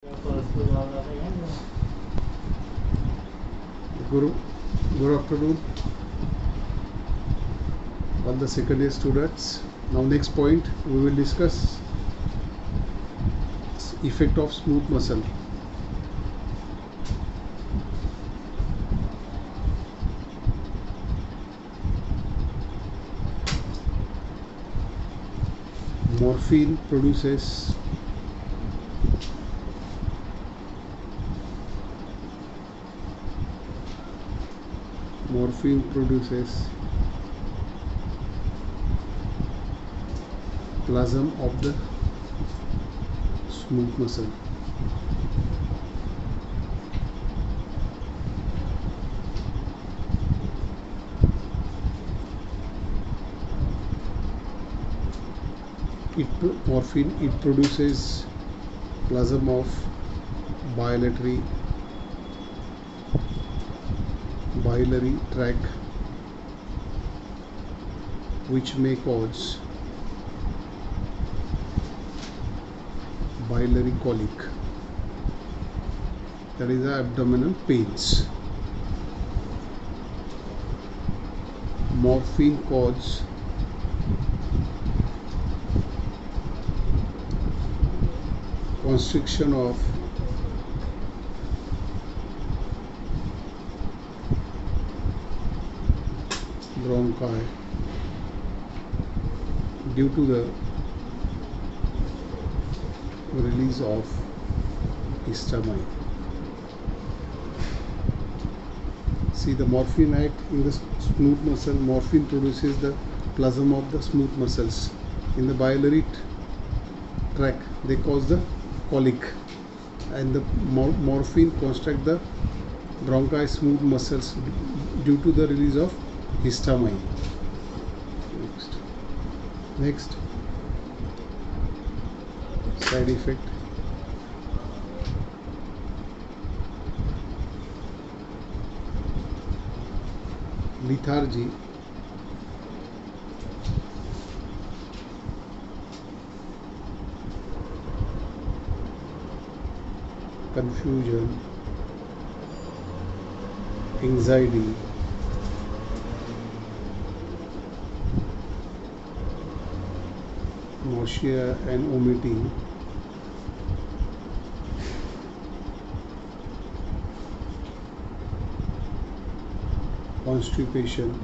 Guru, good afternoon, all the second year students. Now next point we will discuss effect of smooth muscle. Morphine produces plasm of the smooth muscle. Morphine produces plasm of biliary tract, which may cause biliary colic, that is abdominal pains. Morphine causes constriction of bronchi due to the release of histamine. See, the morphine act in the smooth muscle. Morphine produces the plasm of the smooth muscles in the biliary tract. They cause the colic, and the morphine constrict the bronchi smooth muscles due to the release of histamine. Next side effect. Lethargy, confusion, anxiety, nausea and vomiting, constipation,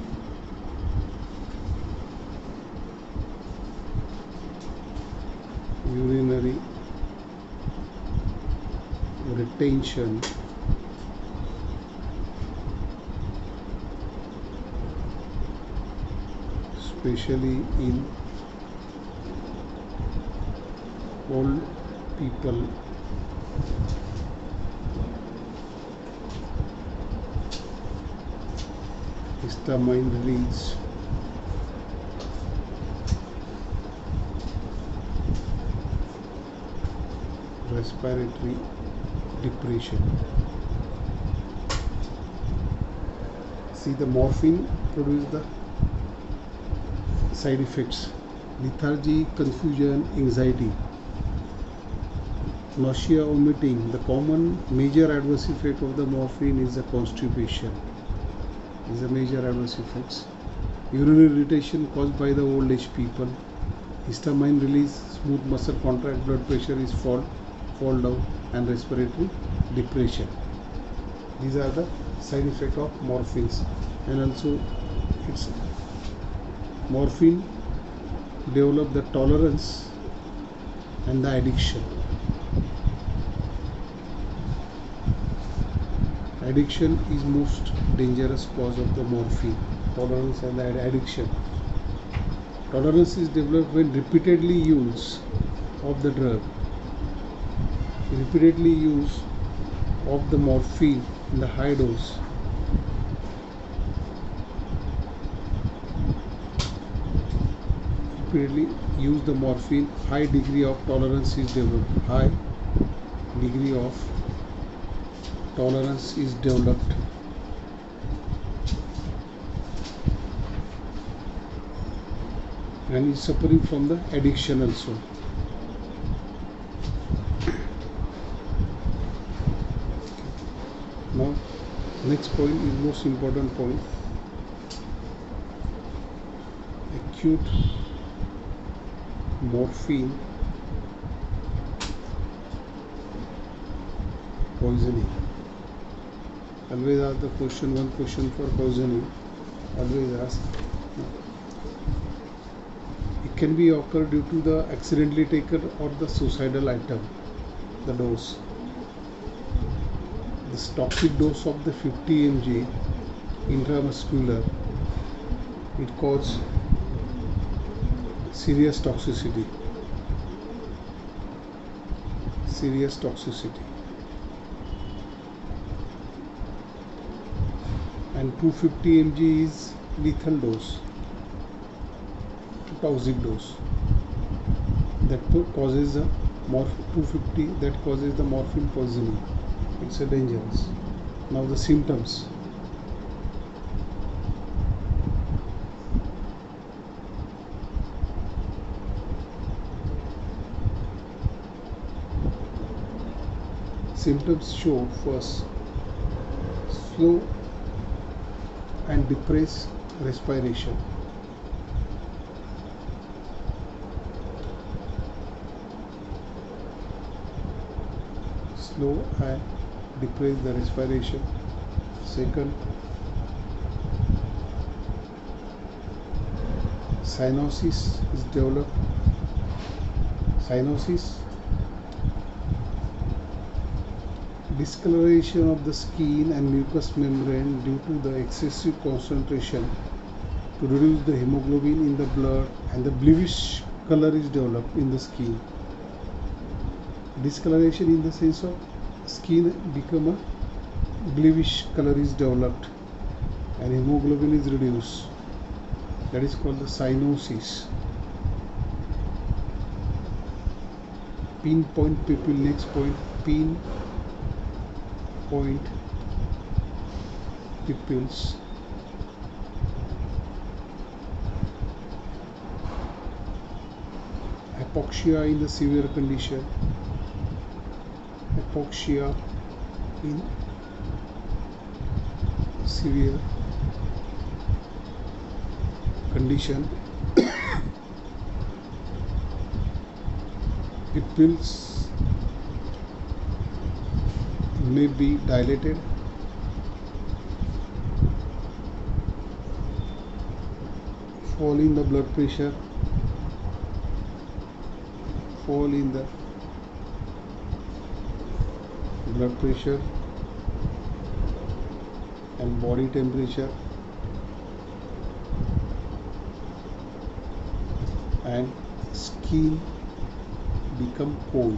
urinary retention, especially in old people, histamine release, respiratory depression. See, the morphine produce the side effects: lethargy, confusion, anxiety, nausea, vomiting. The common major adverse effect of the morphine is the constipation. Is a major adverse effects. Urinary irritation caused by the old age people. Histamine release, smooth muscle contract, blood pressure is fall down, and respiratory depression. These are the side effects of morphines. And also it's morphine develop the tolerance and the addiction. Addiction is most dangerous cause of the morphine. Tolerance and addiction. Tolerance is developed when repeatedly use of the drug. Repeatedly use of the morphine in the high dose. Repeatedly use the morphine, high degree of tolerance is developed. High degree of tolerance is developed. And is suffering from the addiction also. Now next point is most important point. Acute morphine poisoning. Always ask the question, one question for poisoning. Always ask. It can be occur due to the accidentally taken or the suicidal item, the dose. This toxic dose of the 50 mg intramuscular, it causes serious toxicity. Serious toxicity. And 250 mg is lethal dose, toxic dose. That causes the 250 that causes the morphine poisoning. It's a dangerous. Now the symptoms. Symptoms show first slow and depressed respiration. Slow and depress the respiration. Second, cyanosis is developed. Cyanosis, discoloration of the skin and mucous membrane due to the excessive concentration to reduce the hemoglobin in the blood, and the bluish color is developed in the skin. Discoloration in the sense of skin become a bluish color is developed and hemoglobin is reduced. That is called the cyanosis. Pinpoint pupil. Next point, pinpoint pupils. Hypoxia in the severe condition. Hypoxia in severe condition. Pupils may be dilated. Fall in the blood pressure. Fall in the blood pressure and body temperature, and skin become cold.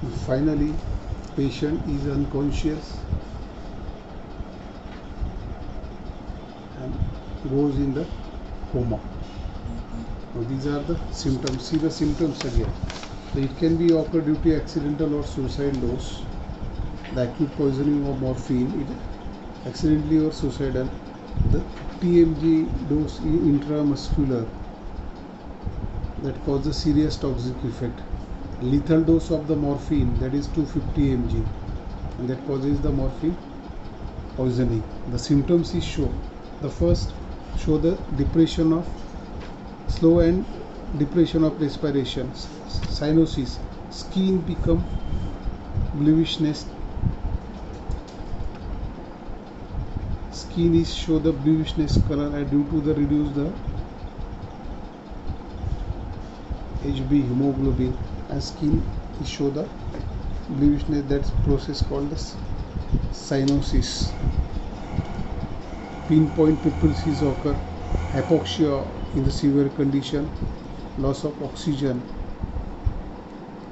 And finally, patient is unconscious and goes in the coma. Now these are the symptoms. See the symptoms again. So it can be occur due to accidental or suicide dose. The acute poisoning of morphine, it accidentally or suicidal. The TMG dose intramuscular, that causes serious toxic effect. Lethal dose of the morphine, that is 250 mg, and that causes the morphine poisoning. The symptoms is show. The first show the depression of slow and depression of respiration, cyanosis, skin become bluishness. Skin is show the bluishness color and due to the reduce the HB hemoglobin, and skin is show the bluishness. That's process called the cyanosis. Pinpoint pupils is occur. Hypoxia in the severe condition, loss of oxygen.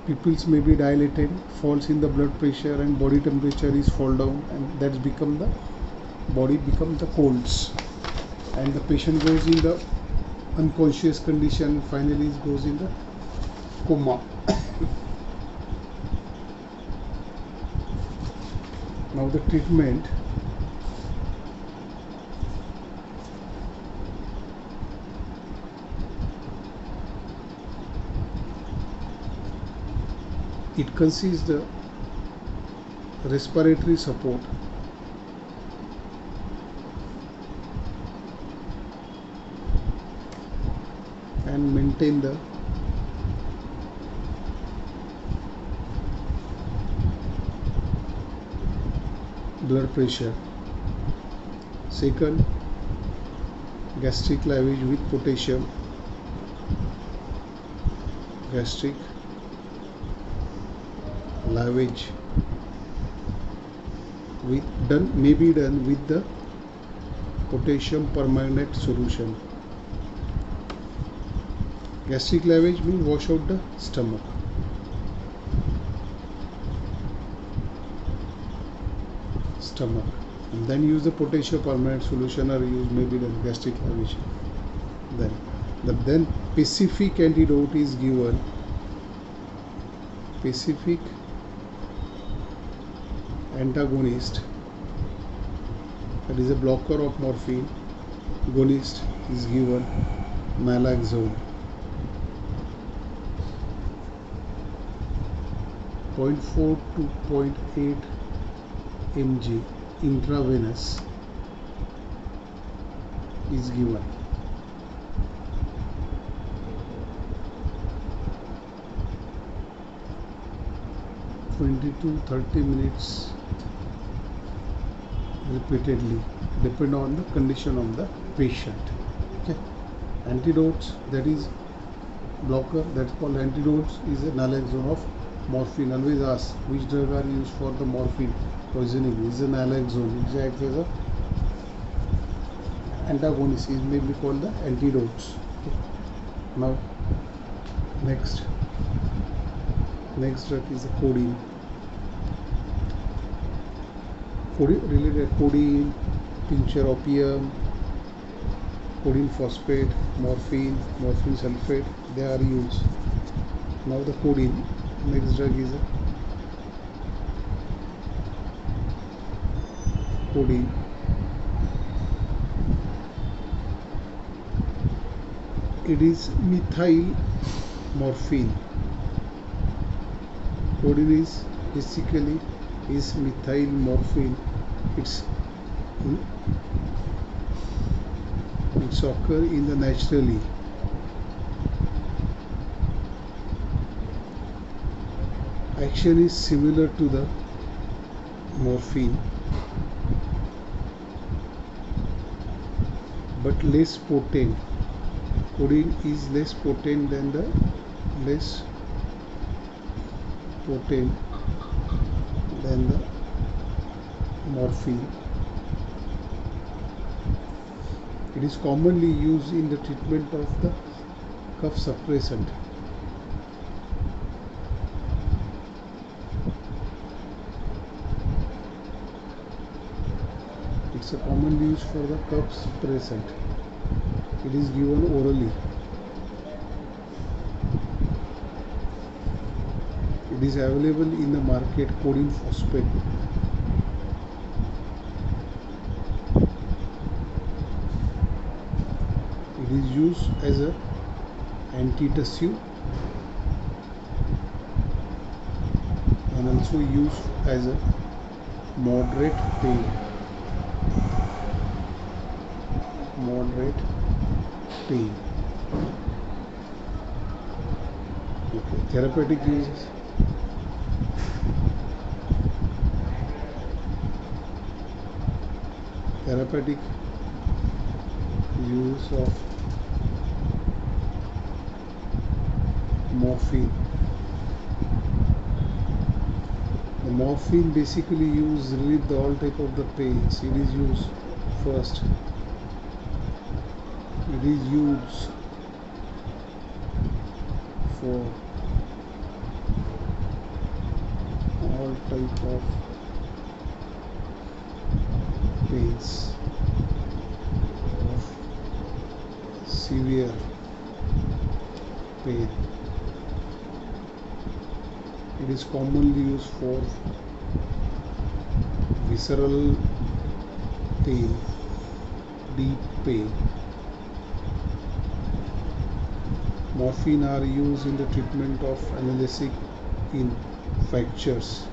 Pupils may be dilated, falls in the blood pressure and body temperature is fall down, and that's become the body become the colds, and the patient goes in the unconscious condition, finally goes in the coma. Now the treatment. It consists the respiratory support, and maintain the blood pressure. Second, gastric lavage with potassium. Gastric lavage may be done with the potassium permanganate solution. Gastric lavage means wash out the stomach. And then use the potassium permanganate solution, or use maybe the gastric lavage. Then specific antidote is given. Specific antagonist, that is a blocker of morphine. Agonist is given naloxone. 0.4 to 0.8 mg intravenous is given. 20 to 30 minutes repeatedly, depend on the condition of the patient. Okay. Antidotes, that is blocker, that's called antidotes, is a naloxone of morphine. Always ask which drug are used for the morphine poisoning. Is a naloxone. It acts as a antagonist. It may be called the antidotes. Okay. Now next drug is the codeine. Related codeine, tincture opium, codeine phosphate, morphine sulfate, they are used. Now the codeine. Next drug is a codeine. It is methyl morphine. Codeine is basically methyl morphine. It's occur in the naturally. Action is similar to the morphine, but less potent. Codeine is less potent than the morphine. It is commonly used in the treatment of the cough suppressant. It's a common use for the cough suppressant. It is given orally. It is available in the market, codeine phosphate. It is used as a antitussive and also used as a moderate pain. Okay. Therapeutic uses. Therapeutic use of morphine. The morphine basically used to relieve all type of the pains. It is used first. It is used for all type of pains of severe pain. It is commonly used for visceral pain, deep pain. Morphine are used in the treatment of analgesic in fractures,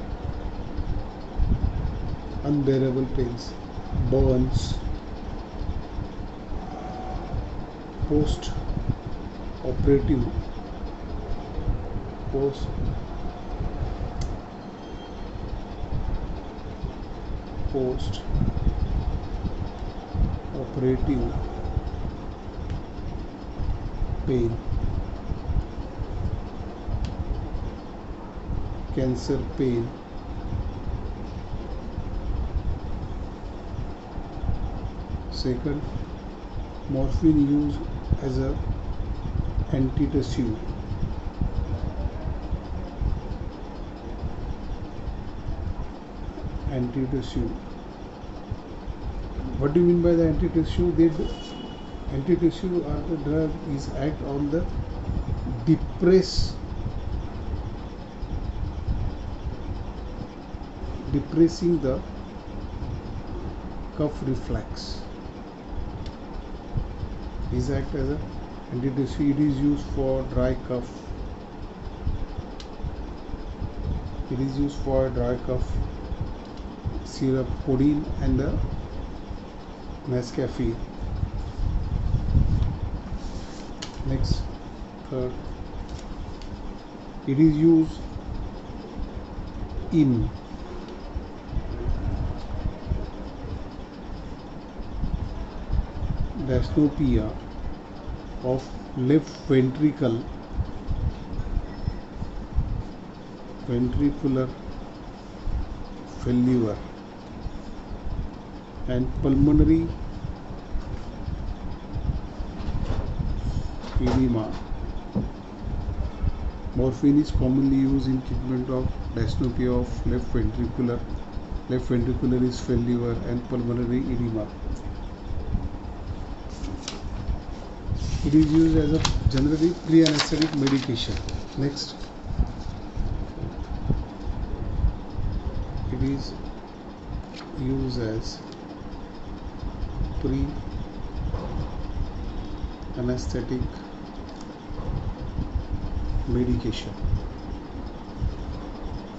unbearable pains, burns, post-operative pain, cancer pain, second, morphine used as a antitussive. What do you mean by the antitussive? Antitussive are the drug is act on the depressing the cough reflex. Is act as a antitussive. It is used for dry cough. Syrup, codeine, and the Nescafe. Next, third, it is used in dystopia of left ventricular failure and pulmonary edema. Morphine is commonly used in treatment of dystopia of left ventricular is failure and pulmonary edema. It is used as a generally pre-anesthetic medication. Next, it is used as pre-anesthetic medication.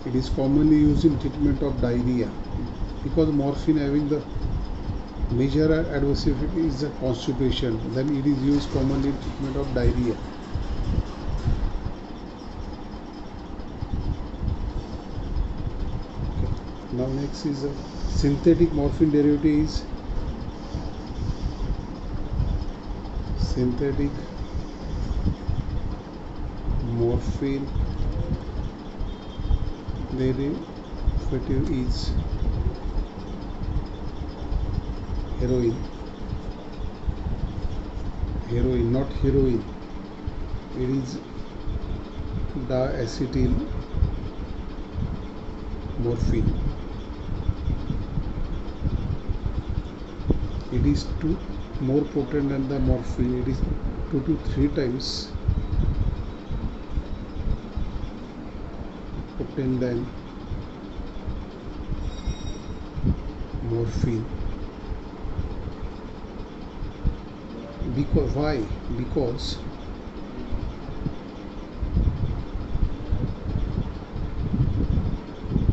It is commonly used in treatment of diarrhea because morphine having the major adverse effect is the constipation. Then it is used commonly in treatment of diarrhea. Okay. Now next is a synthetic morphine derivative is synthetic morphine derivative is heroin, not heroin. It is diacetyl morphine. It is more potent than the morphine. It is 2 to 3 times potent than morphine. Why? Because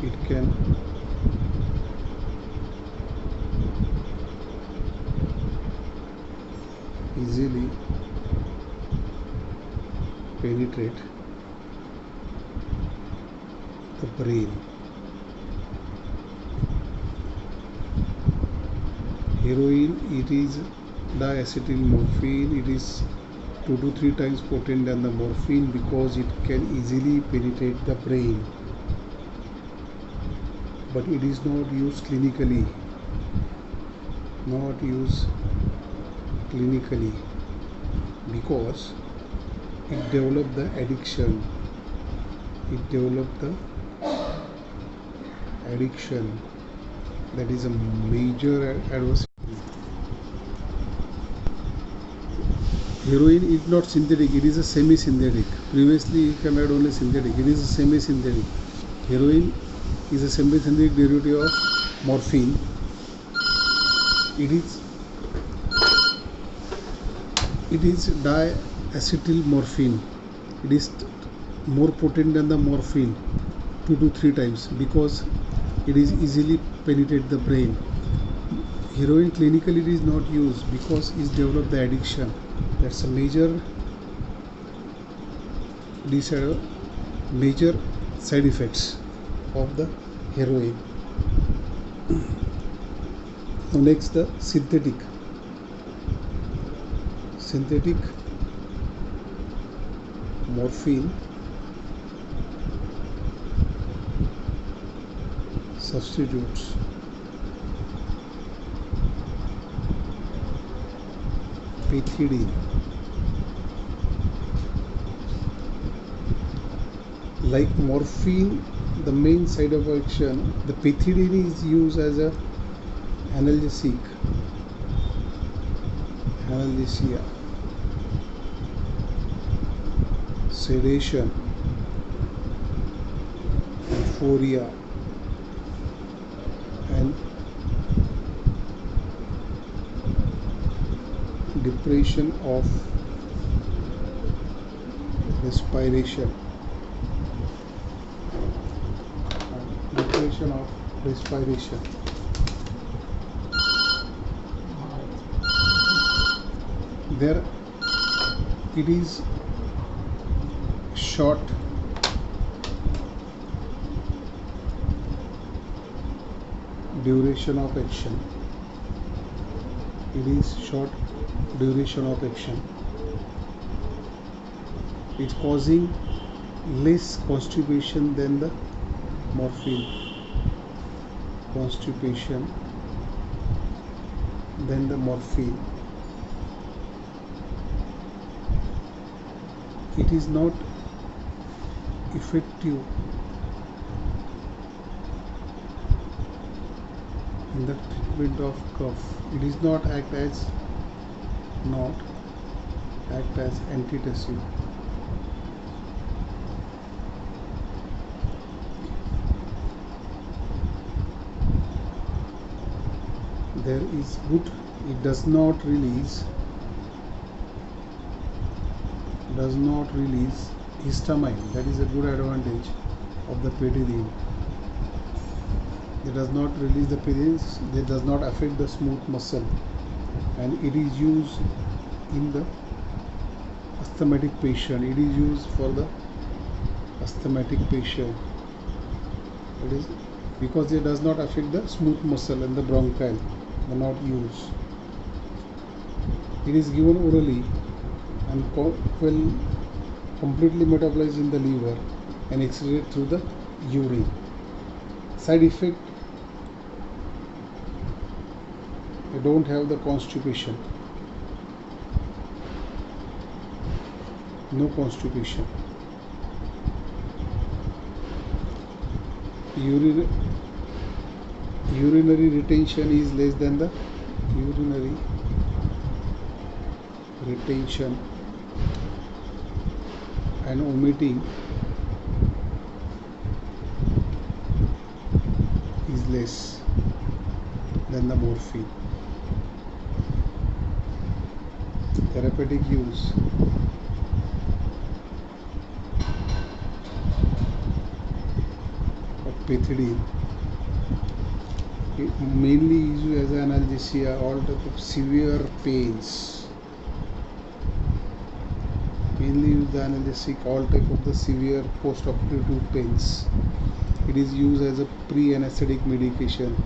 it can easily penetrate the brain. Heroin, it is diacetyl morphine. It is 2 to 3 times potent than the morphine because it can easily penetrate the brain, but it is not used clinically. Because it developed the addiction. That is a major adverse. Heroin is not synthetic, it is a semi-synthetic. Previously you can add only synthetic, it is a semi-synthetic. Heroin is a semi-synthetic derivative of morphine. It is diacetyl morphine. It is more potent than the morphine 2 to 3 times because it is easily penetrate the brain. Heroin clinically it is not used because it's developed the addiction. That's a major side effects of the heroin. Now next, the synthetic morphine substitutes. Pethidine. Like morphine, the main side of action, the pethidine is used as a analgesic, analgesia, sedation, euphoria, and depression of respiration. There it is short duration of action. It's causing less constipation than the morphine. It is not effective in the treatment of cough. It is not act as antitussive. There is good, it does not release histamine. That is a good advantage of the pethidine. It does not release the pethidine, it does not affect the smooth muscle, and it is used in the asthmatic patient. It is used for the asthmatic patient. It is because it does not affect the smooth muscle and the bronchial. They are not used. It is given orally and will completely metabolize in the liver and excrete through the urine. Side effect: you don't have the constipation. No constipation. Urinary retention is less than the urinary retention, and vomiting is less than the morphine. Therapeutic use: of pethidine. It mainly used as an analgesia, all type of severe pains. Mainly used as analgesic, all type of the severe post-operative pains. It is used as a pre-anesthetic medication.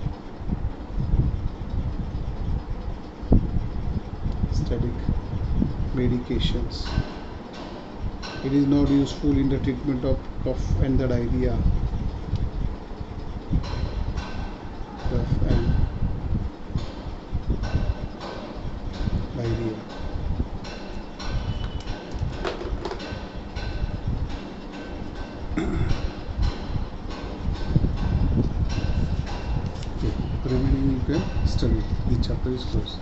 Anesthetic medications. It is not useful in the treatment of cough and the diarrhea. Remaining you can study. The chapter is closed.